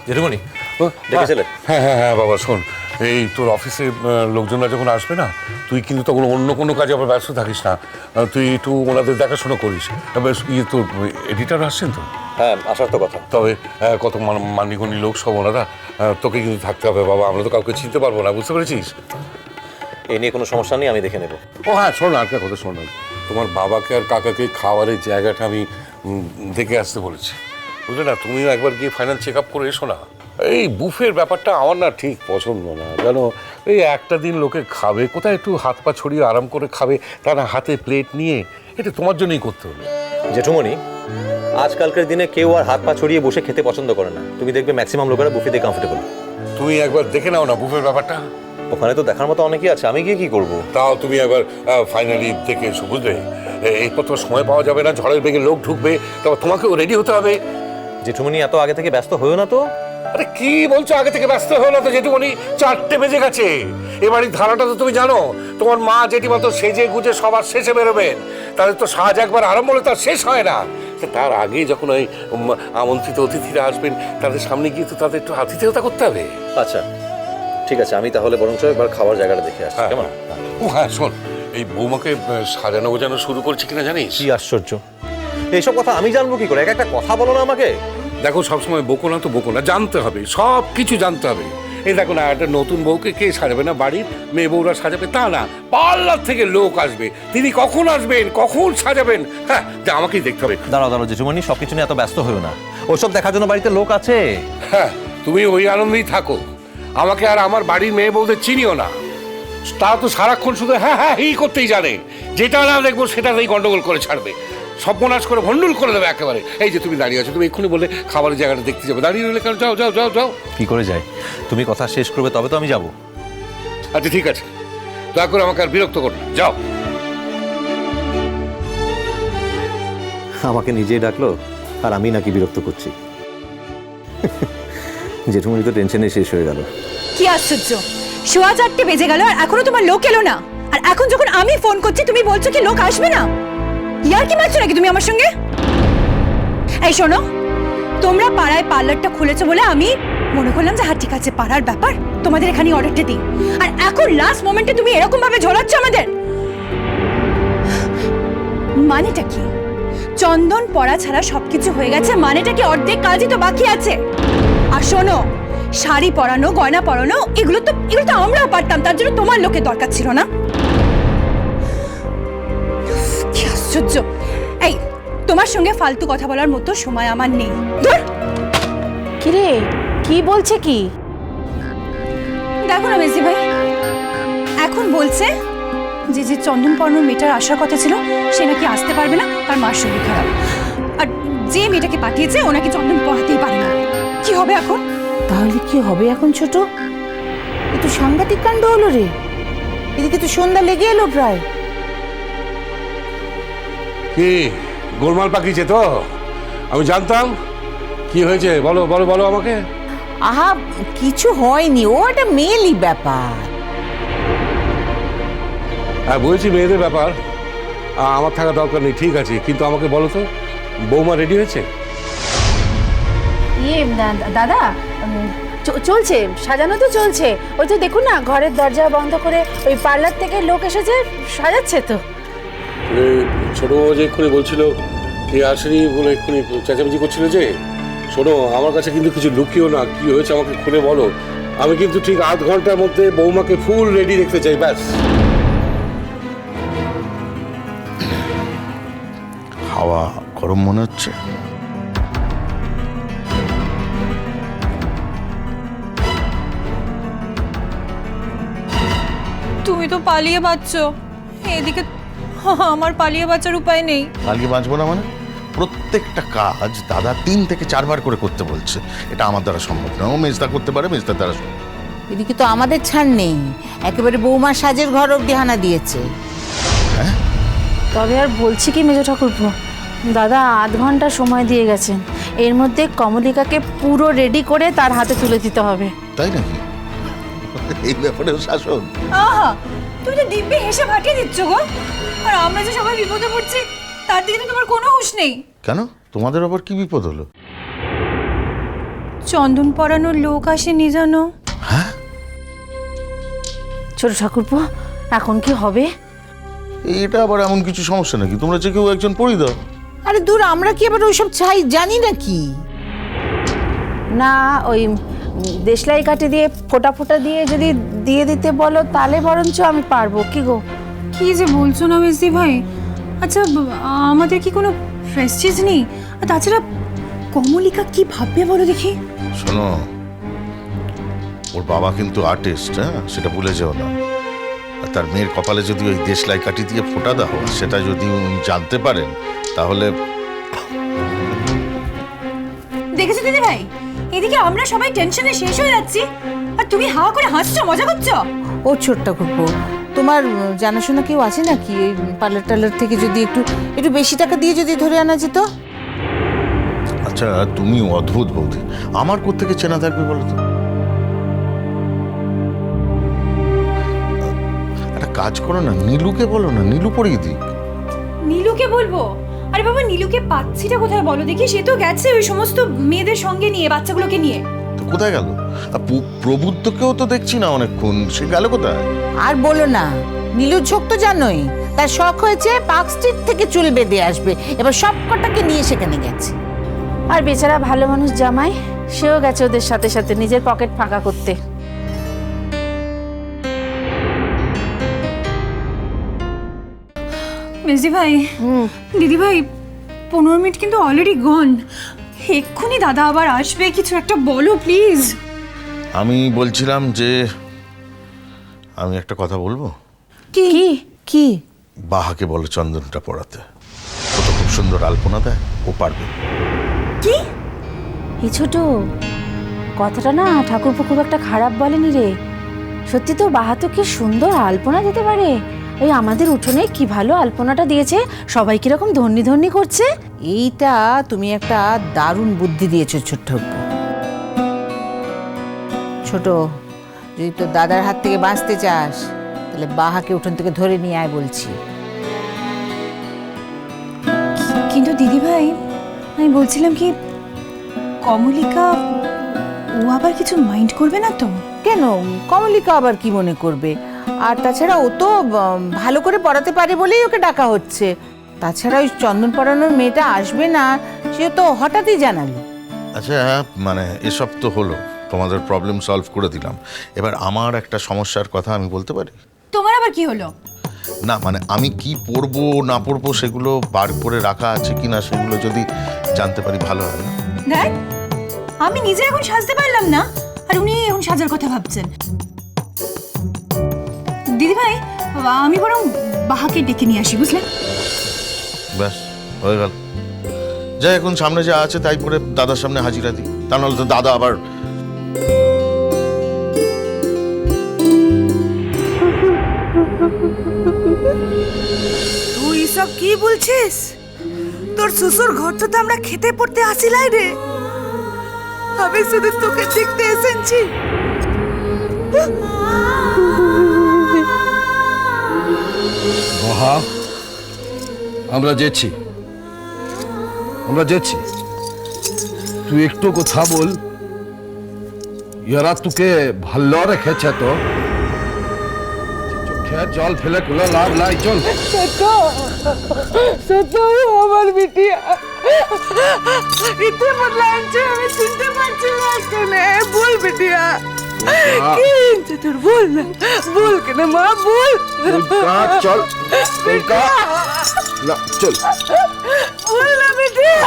জেঠুমনি ডেকেছিলেন? হ্যাঁ হ্যাঁ হ্যাঁ বাবা শোন, এই তোর অফিসে লোকজনরা যখন আসবে না, তুই কিন্তু তখন অন্য কোনো কাজে আবার ব্যস্ত থাকিস না। তুই একটু ওনাদের দেখাশোনা করিস। বেশ তোর এডিটার আসছেন তো? হ্যাঁ, আসার তো কথা। তবে কত মান্যগণ্য লোক সব ওনারা, তোকে কিন্তু থাকতে হবে বাবা, আমরা তো কাউকে চিনতে পারবো না, বুঝতে পেরেছিস? এই নিয়ে কোনো সমস্যা নেই, আমি দেখে নেব। ও হ্যাঁ শোন, আর একটা কথা শোন, তোমার বাবাকে আর কাকাকে খাবারের জায়গাটা আমি দেখে আসতে বলেছি, বুঝলে না? তুমিও একবার গিয়ে ফাইনাল চেক আপ করে এসো না। এই বুফের ব্যাপারটা আমার না ঠিক পছন্দ না, জানো? এই একটা দিন লোকে খাবে, কোথায় একটু হাত পা ছড়িয়ে আরাম করে খাবে, তা না হাতে প্লেট নিয়ে। এটা তোমার জন্যই করতে হবে। জেঠুমনি, আজকালকার দিনে কেউ আর হাত পা ছড়িয়ে বসে খেতে পছন্দ করে না। তুমি দেখবে ম্যাক্সিমাম লোকেরা বুফেতে কমফোর্টেবল। তুমি একবার দেখে নাও না বুফের ব্যাপারটা। ওখানে তো দেখার মতো অনেকেই আছে, আমি গিয়ে কি করব? তাও তুমি একবার ফাইনালি দেখে এসো, বুঝলে? এরপর তো সময় পাওয়া যাবে না, ঝড়ের বেগে লোক ঢুকবে, তারপর তোমাকেও রেডি হতে হবে। জেঠুমনি, এত আগে থেকে ব্যস্ত হয়েও না তো। আরে কি বলছো আগে থেকে ব্যস্ত হলো না তো যেটুকুনি? 4টে বেজে গেছে। এবারে ধারাটা তো তুমি জানো, তোমার মা জেঠিমা তো সেজে গুজে সবার শেষে বেরোবেন। তাদের তো সাজ একবার আরম্ভ হলে তার শেষ হয় না। তার আগে যখন ওই আমন্ত্রিত অতিথিরা আসবেন, তাদের সামনে গিয়ে তো তাদের একটু আতিথেয়তা করতে হবে। আচ্ছা ঠিক আছে, আমি তাহলে বরঞ্চ একবার খাবার জায়গাটা দেখে আসছি, কেমন? ও হ্যাঁ শোন, এই বৌমাকে সাজানো গোজানো শুরু করছি কিনা জানিস? কি আশ্চর্য! এইসব কথা আমি জানবো কি করে? একটা কথা বলো না আমাকে। দেখো, সবসময় বকো না তো বকো না, জানতে হবে, সব কিছু জানতে হবে। এই দেখো না, একটা নতুন বউকে কে সাজাবে না? বাড়ির মেয়ে বউরা সাজাবে তা না, পার্লার থেকে লোক আসবে, তিনি কখন আসবেন, কখন সাজাবেন, হ্যাঁ যা আমাকেই দেখতে হবে। দাঁড়াও দাঁড়াও জেঠুমনি, সবকিছু নিয়ে এত ব্যস্ত হয়েও না। ওসব দেখার জন্য বাড়িতে লোক আছে। হ্যাঁ, তুমি ওই আনন্দেই থাকো। আমাকে আর আমার বাড়ির মেয়ে বউদের চিনিও না। তা তো সারাক্ষণ শুধু হ্যাঁ হ্যাঁ এই করতেই জানে। যেটা না দেখবো সেটাতেই গন্ডগোল করে ছাড়বে, সর্বনাশ করে ভণ্ডুল করে দেবে একেবারে। এই যে তুমি দাঁড়িয়ে আছো, তুমি এক্ষুনি বললে খাবারের জায়গাটা দেখতে যাবে, দাঁড়িয়ে রইলে কেন? যাও যাও যাও যাও। কি করে যাই? তুমি কথা শেষ করবে তবে তো আমি যাব। আচ্ছা ঠিক আছে, দয়া করে আমাকে আর বিরক্ত করো না, যাও। আমাকে নিজেই ডাকলো আর আমি নাকি বিরক্ত করছি। জেঠুমনি তো টেনশনে শেষ হয়ে গেল। কি আশ্চর্য, 4:15 বেজে গেল আর এখনো তোমার লোক এলো না। আর এখন যখন আমি ফোন করছি তুমি বলছো কি লোক আসবে না? ইয়ার কি মারছো নাকি তুমি আমার সঙ্গে? এই শোনো, তোমরা পাড়ায় পার্লারটা খুলেছো বলে আমি মনে করলাম যে হ্যাঁ ঠিক আছে, পাড়ার ব্যাপার, তোমাদের এখানে অর্ডারটা দিই। আর এখন লাস্ট মোমেন্টে তুমি এরকম ভাবে ঝোলাচ্ছ আমাদের, মানেটা কি? চন্দন পড়া ছাড়া সবকিছু হয়ে গেছে, মানেটা কি অর্ধেক কাজই তো বাকি আছে। আর শোনো, শাড়ি পরানো, গয়না পরানো, এগুলো তো আমরাও পারতাম, তার জন্য তোমার লোকের দরকার ছিল না। কি আশ্চর্য! এই, তোমার সঙ্গে ফালতু কথা বলার মতো সময় আমার নেই। ধুর! কিরে, কি বলছে কি? দেখো না মেজি ভাই, এখন বলছে যে চন্দন পরানোর মেয়েটার আসার কথা ছিল সে নাকি আসতে পারবে না, তার মার শরীর খারাপ। আর যে মেয়েটাকে পাঠিয়েছে ও নাকি চন্দন পড়াতেই পারে না। কি হবে এখন? তাহলে কি হবে এখন ছোট? এ তো সাংঘাতিক কাণ্ড হলো রে। এদিকে তো সন্ধ্যা লেগে এলো প্রায়। কি গোলমাল পাকিয়েছে তো? আমি জানতাম। কি হয়েছে বলো বলো বলো আমাকে। আহা, কিছু হয়নি, ও একটা মেয়েলি ব্যাপার। হ্যাঁ বলছি, মেয়েদের ব্যাপার, আমার থাকা দরকার নেই, ঠিক আছে, কিন্তু আমাকে বলো তো, বৌমা রেডি হয়েছে? দাদা, চলছে, সাজানো তো চলছে। ওই তো দেখুন না, ঘরের দরজা বন্ধ করে ওই পার্লার থেকে লোক এসেছে, সাজাচ্ছে তো। ছোট যে এক্ষুনি বলছিল কে আসেনি বলে এক্ষুনি চেঁচামেচি করছিল যে, শোনো আমার কাছে কিন্তু কিছু লুকিও না, কি হয়েছে আমাকে খুলে বলো। আমি কিন্তু ঠিক আধ ঘন্টার মধ্যে বৌমাকে ফুল রেডি দেখতে চাই, ব্যাস। হাওয়া গরম মনে হচ্ছে। তুমি তো পালিয়ে বাঁচছো, এদিকে আমার পালিয়ে বাঁচার উপায় নেই। পালিয়ে বাঁচবো না মানে? প্রত্যেকটা কাজ দাদা 3 থেকে 4 বার করে করতে বলছে, এটা আমার দ্বারা সম্ভব না। ও মেজদা করতে পারে, মেজদার দ্বারা সম্ভব। এদিকে তো আমাদের ছাড় নেই, একেবারে বৌমার সাজের ঘর অব্দি হানা দিয়েছে। হ্যাঁ, তবে আর বলছি কি মেজো ঠাকুরপো, দাদা আধ ঘন্টা সময় দিয়ে গেছেন, এর মধ্যে কমলিকাকে পুরো রেডি করে তার হাতে তুলে দিতে হবে। তাই নাকি? এই ব্যাপারেও শাসন? আহা, তুমি তো দিব্যি হেসে ফাটিয়ে দিচ্ছ গো। আর আমরা যে সবাই বিপদে পড়ছি তার দিকে তো তোমার কোনো হুঁশ নেই। কেন, তোমাদের আবার কি বিপদ হলো? চন্দন পরানোর লোক আসেনি জানো? ছোট ঠাকুরপো, এখন কি হবে? এটা আবার এমন কিছু সমস্যা নাকি? তোমরা যে কেউ একজন পড়ি দাও। আরে দূর, আমরা কি আবার ওইসব চাই জানি নাকি? না, ওই দেশলাই কাঠি দিয়ে ফোঁটা ফোঁটা দিয়ে যদি দিয়ে দিতে বলো তাহলে বরঞ্চ আমি পারবো। কি গো? কি যে বলছো না মেজদি ভাই? আচ্ছা, আমাদের কি কোনো প্রেস্টিজ নেই? আর তাছাড়া কমলিকা কি ভাববে বলো দেখি। শোনো, ওর বাবা কিন্তু আর্টিস্ট, হ্যাঁ, সেটা ভুলে যেও না। আর তার মেয়ের কপালে যদি ওই দেশলাই কাঠি দিয়ে ফোঁটা দাও, সেটা যদি উনি জানতে পারেন তাহলে। দেখেছো দিদি ভাই, এদিকে আমরা সবাই টেনশনে শেষ হয়ে যাচ্ছি, আর তুমি হাওয়া করে হাসছো, মজা করছো। ও ছোট্ট কুকু, তোমার জানাশোনা কেউ আছে নাকি? এই পার্লার টার্লার থেকে যদি একটু একটু বেশি টাকা দিয়ে যদি ধরে আনা যেত। আচ্ছা, তুমি অদ্ভুত বৌদি, আমার কোত্থেকে চেনা থাকবে বলো তো? একটা কাজ করো না, নীলুকে বলো না, নীলু পড়িয়ে দিক। নীলুকে বলবো? আরে বাবা, নীলুকে পাচ্ছিটা কোথায় বলো দেখি? সে তো গেছে ওই সমস্ত মেয়েদের সঙ্গে নিয়ে, বাচ্চাগুলোকে নিয়ে। তো কোথায় গেল? আর প্রবুদ্ধকেও তো দেখছি না অনেকক্ষণ, সে গেল কোথায়? আর বলো না, নীলুর ঝোঁক তো জানোই, তার শখ হয়েছে পার্ক স্ট্রিট থেকে চুল বেঁধে আসবে, এবার সব কটাকে নিয়ে সেখানে গেছে। আর বেচারা ভালো মানুষ জামাই, সেও গেছে ওদের সাথে সাথে নিজের পকেট ফাঁকা করতে। মেজদি ভাই, দিদি ভাই, 15 মিনিট কিন্তু অলরেডি গন। এক্ষুনি দাদা আবার আসবে, কিছু একটা বলো প্লিজ। আমি বলছিলাম যে আমি একটা কথা বলবো। কি কি? বাহাকে বলো চন্দনটা পড়াতে, ও তো খুব সুন্দর আলপনা দেয়, ও পারবে। কি? এই ছোট কথাটা না ঠাকুরপো খুব একটা খারাপ বলেনি রে। সত্যি তো বাহাতো কি সুন্দর আলপনা দিতে পারে। ওই আমাদের উঠোনে কি ভালো আলপনাটা দিয়েছে, সবাই কিরকম ধন্যি ধন্যি করছে। এইটা তুমি একটা দারুণ বুদ্ধি দিয়েছো ছোট্ট। ছোট, যদি তোর দাদার হাত থেকে বাঁচতে চাস তাহলে বাহাকে উঠোন থেকে ধরে নিয়ে আয় বলছি। কিন্তু দিদি ভাই, আমি বলছিলাম কি, কমলিকা ও আবার কিছু মাইন্ড করবে না তো? কেন, কমলিকা আবার কি মনে করবে? আর তাছাড়া ও তো ভালো করে পড়াতে পারে বলেই ওকে ডাকা হচ্ছে। তাছাড়া ওই চন্দন পড়ানোর মেয়েটা আসবে না, সে তো হঠাৎই জানালো। আচ্ছা, মানে এসব তো হলো, তোমাদের প্রবলেম সলভ করে দিলাম। এবার আমার একটা সমস্যার কথা আমি বলতে পারি? তোমার আবার কি হলো? না মানে আমি কি পড়বো না পড়বো সেগুলো বার করে রাখা আছে কিনা সেগুলো যদি জানতে পারি ভালো হয় না? দেখ, আমি নিজে এখন সাজতে পারলাম না, আর উনি এখন সাজার কথা ভাবছেন। দিদি ভাই, আমি বরং বাহাকে ডেকে নিয়ে আসি, বুঝলেন? ব্যাস হয়ে গেল। যাই, এখন সামনে যা আছে তাই পরে দাদার সামনে হাজিরা দিই, তা নাহলে তো দাদা আবার। তুই সব কি বলছিস? তোর শ্বশুর ঘরটা তো আমরা খেতে পড়তে আসিলাই রে, আমি শুধু তোকে দেখতে এসেছি। বাহা, আমরা যেছি, তুই একটু কথা বল। ইয়ারা তোকে ভালো রেখেছে তো? চোখে জল ফেলে কোনো লাভ নাই, চল। আমার বিটিয়া ইতে বদলাইছে, আমি চিনতে পারছি না কেন। বল বিটিয়া, কি হয়েছে তোর? বল না, বল কেন মা, বল। চল না, চল বল না বিটিয়া।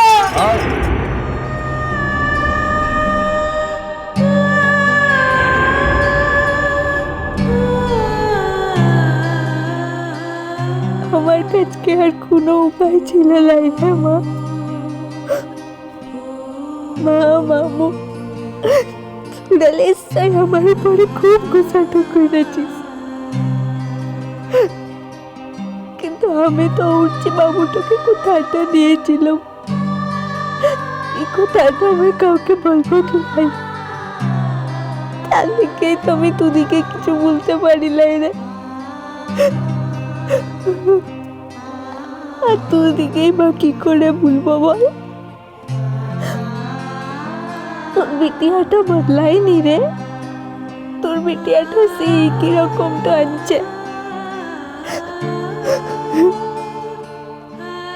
আমার কাছে আর কোনো উপায় ছিল না রে মা। মামু চুড়ালেসাই আমার উপরে খুব গুছাটো করেছিস, কিন্তু আমি তো উঠছি মামুটাকে কোথাটা দিয়েছিলাম, এই কোথাটা আমি কাউকে বলবো কি ভাই? তার দিকেই তো আমি তোদিকে কিছু বলতে পারি নাই রে। আর তোর দিকেই বা কি করে ভুলবো বল? বিটিয়াটা বদলায়নি রে, তোর বিটিয়াটা সেই কিরকম তো আনছে।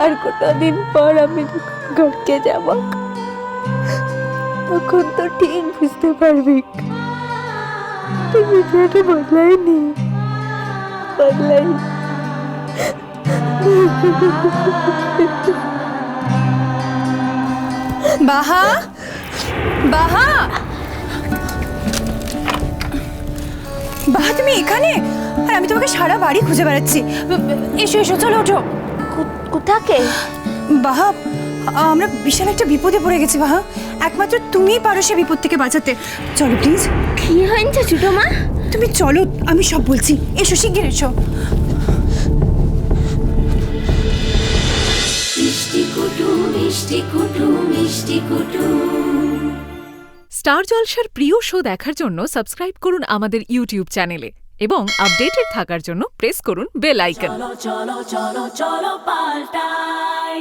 আর কতদিন পর আমি ঘরকে যাব, তখন তো ঠিক বুঝতে পারবি তোর বিটিয়াটা বদলায়নি, বদলায়নি। বাহা, বাহা, বাহা তুমি এখানে? আর আমি তোমাকে সারা বাড়ি খুঁজে বেড়াচ্ছি। এসো এসো, চলো ওঠো। কোথাকে? বাহা, আমরা বিশাল একটা বিপদে পড়ে গেছি বাহা। একমাত্র তুমিই পারো সে বিপদ থেকে বাঁচাতে। চলো প্লিজ। কি হয়েছে ছোট মা? তুমি চলো, আমি সব বলছি। এসো, শিগগির এসো। স্টার জলসার প্রিয় শো দেখার জন্য সাবস্ক্রাইব করুন আমাদের ইউটিউব চ্যানেলে এবং আপডেটেড থাকার জন্য প্রেস করুন বেল আইকন। চলো চলো চলো চলো পাল্টাই।